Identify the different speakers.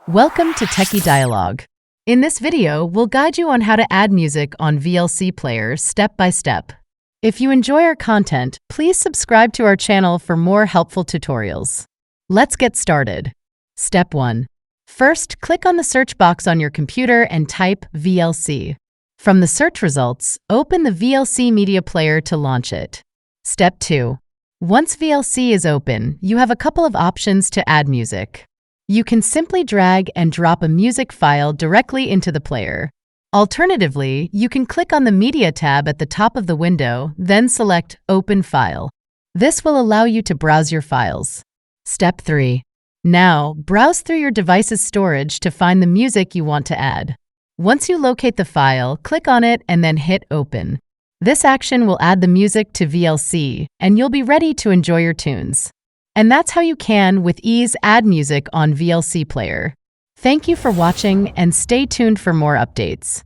Speaker 1: Welcome to Techie Dialogue. In this video, we'll guide you on how to add music on VLC Player step by step. If you enjoy our content, please subscribe to our channel for more helpful tutorials. Let's get started. Step 1. First, click on the search box on your computer and type VLC. From the search results, open the VLC Media Player to launch it. Step 2. Once VLC is open, you have a couple of options to add music. You can simply drag and drop a music file directly into the player. Alternatively, you can click on the Media tab at the top of the window, then select Open File. This will allow you to browse your files. Step 3. Now, browse through your device's storage to find the music you want to add. Once you locate the file, click on it and then hit Open. This action will add the music to VLC, and you'll be ready to enjoy your tunes. And that's how you can, with ease, add music on VLC Player. Thank you for watching and stay tuned for more updates.